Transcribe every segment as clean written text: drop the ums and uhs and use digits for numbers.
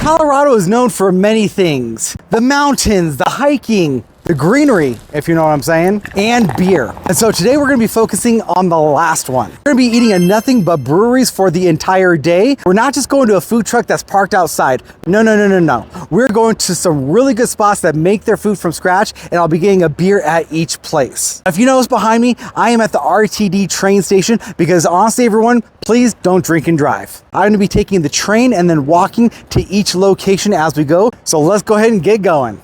Colorado is known for many things. The mountains, the hiking, the greenery, if you know what I'm saying, and beer. And so today we're gonna be focusing on the last one. We're gonna be eating at nothing but breweries for the entire day. We're not just going to a food truck that's parked outside. No. We're going to some really good spots that make their food from scratch, and I'll be getting a beer at each place. If you notice behind me, I am at the RTD train station because honestly, everyone, please don't drink and drive. I'm gonna be taking the train and then walking to each location as we go. So let's go ahead and get going.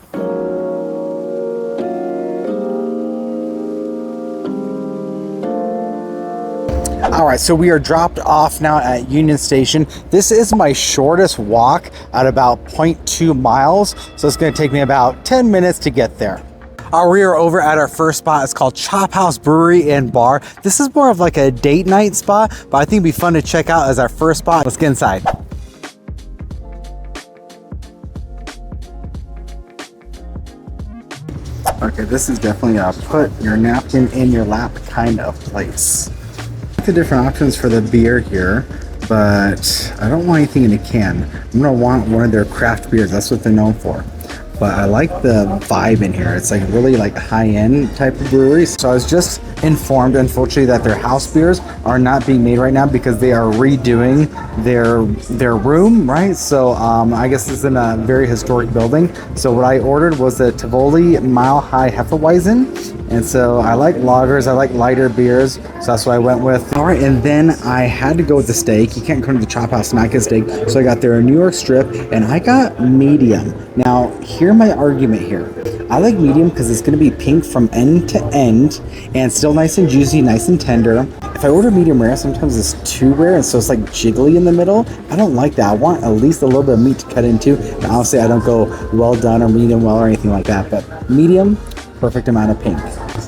All right, so we are dropped off now at Union Station. This is my shortest walk at about 0.2 miles. So it's gonna take me about 10 minutes to get there. We are over at our first spot. It's called Chop House Brewery and Bar. This is more of like a date night spot, but I think it'd be fun to check out as our first spot. Let's get inside. Okay, this is definitely a put your napkin in your lap kind of place. The different options for the beer here, but I don't want anything in a can. I'm gonna want one of their craft beers. That's what they're known for. But I like the vibe in here. It's like really like high-end type of breweries. So I was just informed, unfortunately, that their house beers are not being made right now because they are redoing their room, right? So I guess it's in a very historic building. So what I ordered was the Tivoli Mile High Hefeweizen. And so I like lagers, I like lighter beers, so that's what I went with. All right, and then I had to go with the steak. You can't come to the Chop House and not get steak. So I got their New York strip, and I got medium. Now, hear my argument here. I like medium because it's gonna be pink from end to end, and still nice and juicy, nice and tender. If I order medium rare, sometimes it's too rare, and so it's like jiggly in the middle. I don't like that. I want at least a little bit of meat to cut into. And obviously, I don't go well done or medium well or anything like that, but medium, perfect amount of pink.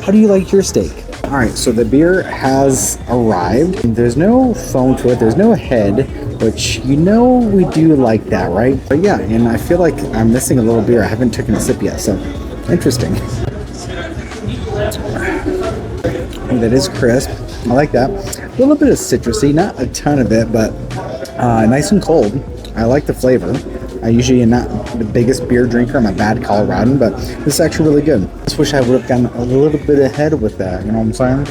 How do you like your steak? All right, so the beer has arrived. There's no foam to it, there's no head, which you know we do like that, right? But yeah, and I feel like I'm missing a little beer. I haven't taken a sip yet, so interesting. And that is crisp. I like that. A little bit of citrusy, not a ton of it, but nice and cold. I like the flavor. I usually am not the biggest beer drinker. I'm a bad Coloradan, but this is actually really good. Just wish I would have gotten a little bit ahead with that, you know what I'm saying?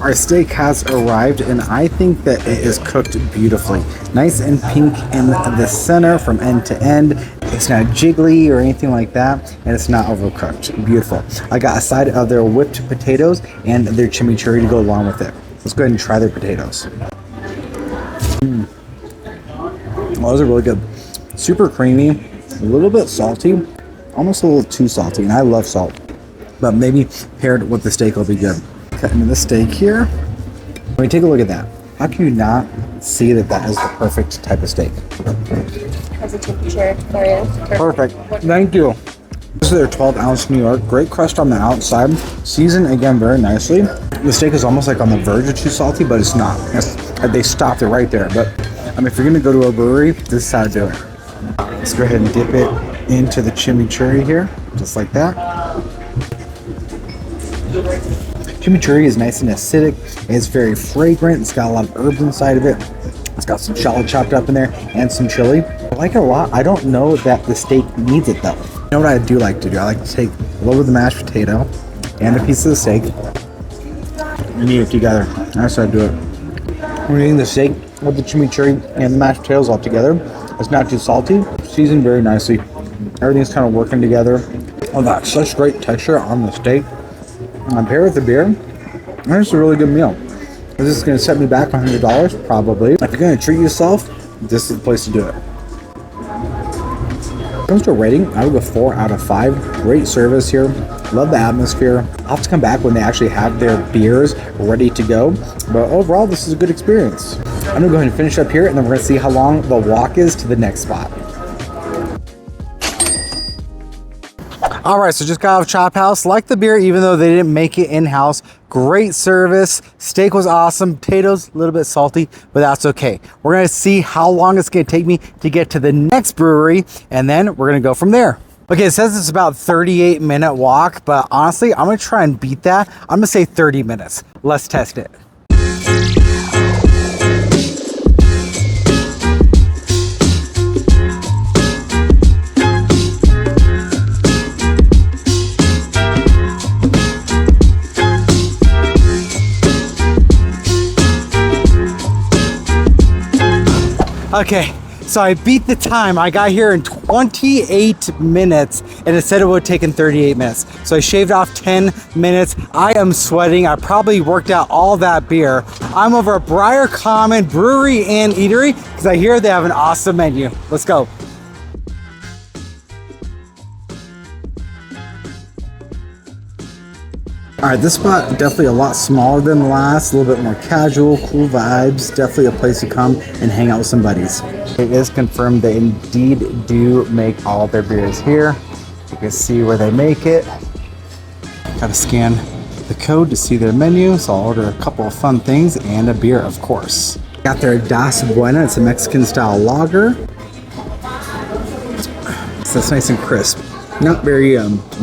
Our steak has arrived, and I think that it is cooked beautifully. Nice and pink in the center from end to end. It's not jiggly or anything like that, and it's not overcooked. Beautiful. I got a side of their whipped potatoes and their chimichurri to go along with it. Let's go ahead and try their potatoes. Well, those are really good. Super creamy, a little bit salty, almost a little too salty, and I love salt. But maybe paired with the steak will be good. Cutting the steak here. When you take a look at that, how can you not see that that is the perfect type of steak? Has a temperature for you. Perfect. Thank you. This is their 12-ounce New York. Great crust on the outside. Seasoned again very nicely. The steak is almost like on the verge of too salty, but it's not. They stopped it right there. But if you're gonna go to a brewery, this is how to do it. Let's go ahead and dip it into the chimichurri here, just like that. Chimichurri is nice and acidic. It's very fragrant. It's got a lot of herbs inside of it. It's got some shallot chopped up in there and some chili. I like it a lot. I don't know that the steak needs it though. You know what I do like to do? I like to take a little bit of the mashed potato and a piece of the steak and eat it together. That's how I do it. We're eating the steak with the chimichurri and the mashed potatoes all together. It's not too salty, seasoned very nicely. Everything's kind of working together. Oh, that's such great texture on the steak. And paired with the beer, and it's a really good meal. Is this going to set me back $100? Probably. If you're going to treat yourself, this is the place to do it. When it comes to a rating, I would go 4 out of 5. Great service here. Love the atmosphere. I'll have to come back when they actually have their beers ready to go. But overall, this is a good experience. I'm going to go ahead and finish up here, and then we're going to see how long the walk is to the next spot. All right, so just got off Chop House. Like the beer, even though they didn't make it in-house. Great service. Steak was awesome. Potatoes, a little bit salty, but that's okay. We're gonna see how long it's gonna take me to get to the next brewery, and then we're gonna go from there. Okay, it says it's about 38-minute walk, but honestly, I'm gonna try and beat that. I'm gonna say 30 minutes. Let's test it. Okay, so I beat the time. I got here in 28 minutes and it said it would have taken 38 minutes. So I shaved off 10 minutes. I am sweating. I probably worked out all that beer. I'm over at Briar Common Brewery and Eatery because I hear they have an awesome menu. Let's go. All right, this spot definitely a lot smaller than the last, a little bit more casual, cool vibes. Definitely a place to come and hang out with some buddies. It is confirmed they indeed do make all their beers here. You can see where they make it. Gotta scan the code to see their menu, so I'll order a couple of fun things and a beer, of course. Got their Das Buena, it's a Mexican style lager. So it's nice and crisp. Not very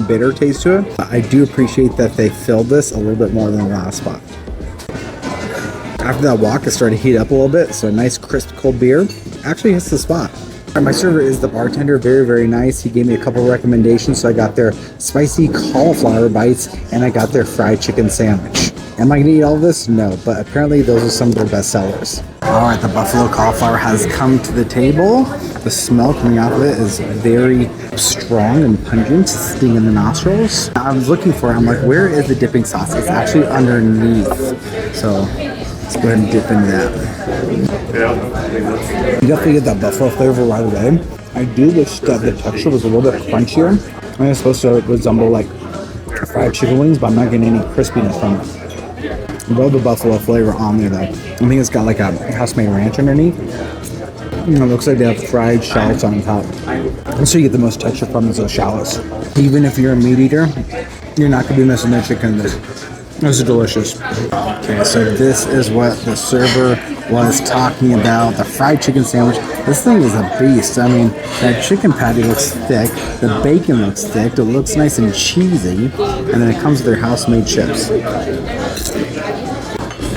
bitter taste to it. I do appreciate that they filled this a little bit more than the last spot. After that walk, it started to heat up a little bit, so a nice crisp cold beer actually hits the spot. My server is the bartender, very, very nice. He gave me a couple recommendations, so I got their spicy cauliflower bites and I got their fried chicken sandwich. Am I gonna eat all of this? No, but apparently those are some of their best sellers. All right, the buffalo cauliflower has come to the table. The smell coming out of it is very strong and pungent, sting in the nostrils. I was looking for it, I'm like, where is the dipping sauce? It's actually underneath. So let's go ahead and dip into that. You definitely get that buffalo flavor right away. I do wish that the texture was a little bit crunchier. I think it's supposed to resemble like fried chicken wings, but I'm not getting any crispiness from it. I love the buffalo flavor on there though. I think it's got like a house-made ranch underneath. It looks like they have fried shallots on top. That's where you get the most texture from is those shallots. Even if you're a meat eater, you're not going to be missing their chicken. This is delicious. Okay, so this is what the server was talking about. The fried chicken sandwich. This thing is a beast. I mean, that chicken patty looks thick. The bacon looks thick. It looks nice and cheesy. And then it comes with their house-made chips.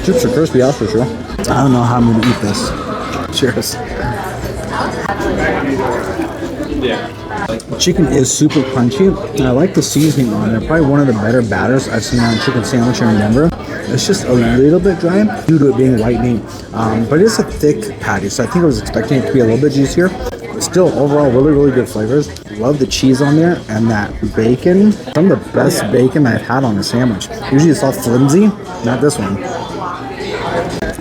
Chips are crispy, that's for sure. I don't know how I'm going to eat this. Cheers. Chicken is super crunchy, and I like the seasoning on it. Probably one of the better batters I've seen on a chicken sandwich in Denver. It's just a little bit dry due to it being white meat, but it's a thick patty, so I think I was expecting it to be a little bit juicier. Still, overall, really, really good flavors. Love the cheese on there, and that bacon. Some of the best bacon I've had on a sandwich. Usually it's all flimsy, not this one.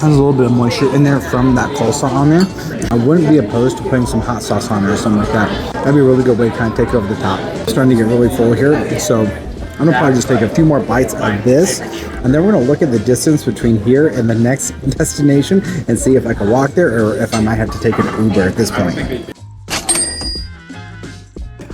Has a little bit of moisture in there from that coleslaw on there. I wouldn't be opposed to putting some hot sauce on there or something like that. That'd be a really good way to kind of take it over the top. I'm starting to get really full here, so I'm gonna probably just take a few more bites of this, and then we're gonna look at the distance between here and the next destination and see if I can walk there or if I might have to take an Uber at this point.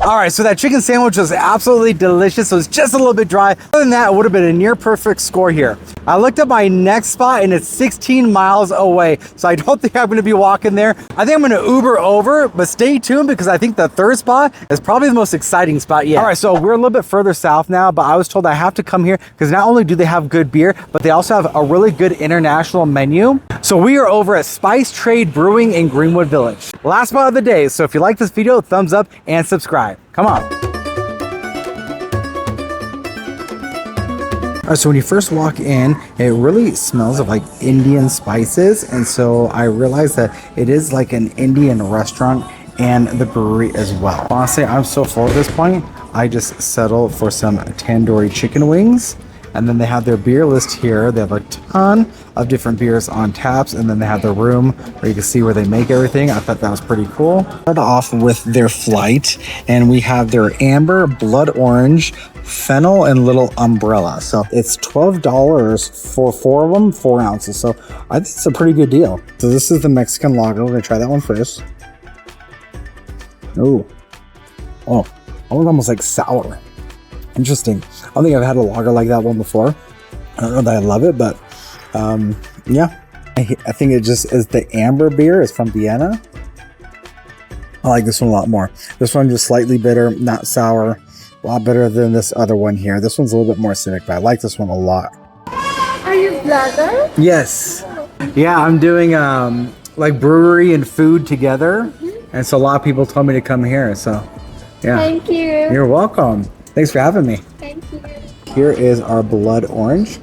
All right, so that chicken sandwich was absolutely delicious. So it's just a little bit dry. Other than that, it would have been a near perfect score here. I looked at my next spot and it's 16 miles away. So I don't think I'm gonna be walking there. I think I'm gonna Uber over, but stay tuned because I think the third spot is probably the most exciting spot yet. All right, so we're a little bit further south now, but I was told I have to come here because not only do they have good beer, but they also have a really good international menu. So we are over at Spice Trade Brewing in Greenwood Village. Last spot of the day. So if you like this video, thumbs up and subscribe. Come on. All right, so when you first walk in, it really smells of like Indian spices. And so I realized that it is like an Indian restaurant and the brewery as well. Honestly, I'm so full at this point, I just settled for some tandoori chicken wings. And then they have their beer list here. They have a ton of different beers on taps, and then they have the room where you can see where they make everything. I thought that was pretty cool. Start off with their flight, and we have their amber, blood orange, fennel, and little umbrella. So it's $12 for 4 of them, 4 ounces. So I think it's a pretty good deal. So this is the Mexican lager. We're gonna try that one first. Oh, that one's almost like sour. Interesting. I don't think I've had a lager like that one before. I don't know that I love it, but yeah. I think it just is the amber beer. It's from Vienna. I like this one a lot more. This one just slightly bitter, not sour. A lot better than this other one here. This one's a little bit more acidic, but I like this one a lot. Are you vlogger? Yes. Yeah, I'm doing like brewery and food together. And so a lot of people told me to come here. So yeah. Thank you. You're welcome. Thanks for having me. Thank you. Here is our blood orange.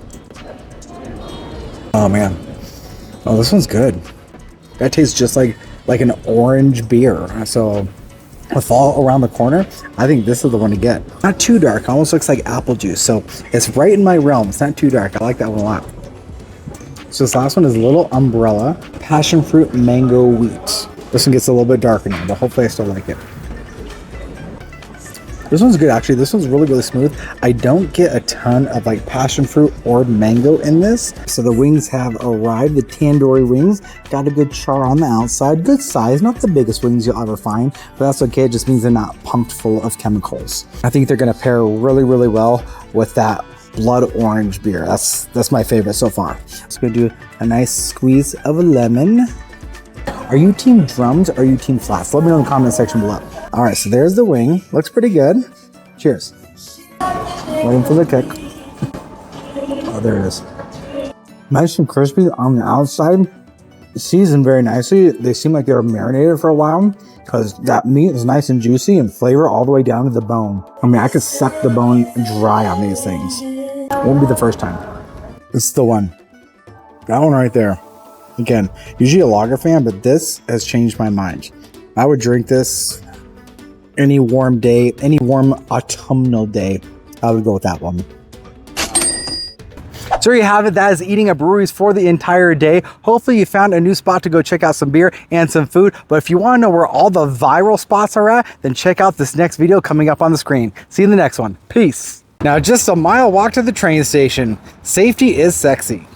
Oh man. Oh, this one's good. That tastes just like like an orange beer. So with fall around the corner, I think this is the one to get. Not too dark, almost looks like apple juice. So it's right in my realm. It's not too dark. I like that one a lot. So this last one is Little Umbrella Passion Fruit Mango Wheat. This one gets a little bit darker now, but hopefully I still like it. This one's good actually. This one's really smooth. I don't get a ton of like passion fruit or mango in this. So the wings have arrived, the tandoori wings. Got a good char on the outside, good size, not the biggest wings you'll ever find, but that's okay. It just means they're not pumped full of chemicals. I think they're gonna pair really well with that blood orange beer. That's my favorite so far. Let's go do a nice squeeze of a lemon. Are you team drums or are you team flats? Let me know in the comment section below. All right, so there's the wing. Looks pretty good. Cheers. Waiting for the kick. Oh, there it is. Nice and crispy on the outside. Seasoned very nicely. They seem like they were marinated for a while because that meat is nice and juicy and flavor all the way down to the bone. I mean, I could suck the bone dry on these things. Won't be the first time. This is the one. That one right there. Again, usually a lager fan, but this has changed my mind. I would drink this any warm day, any warm autumnal day. I would go with that one. So there you have it. That is eating at breweries for the entire day. Hopefully you found a new spot to go check out some beer and some food. But if you want to know where all the viral spots are at, then check out this next video coming up on the screen. See you in the next one. Peace. Now just a mile walk to the train station. Safety is sexy.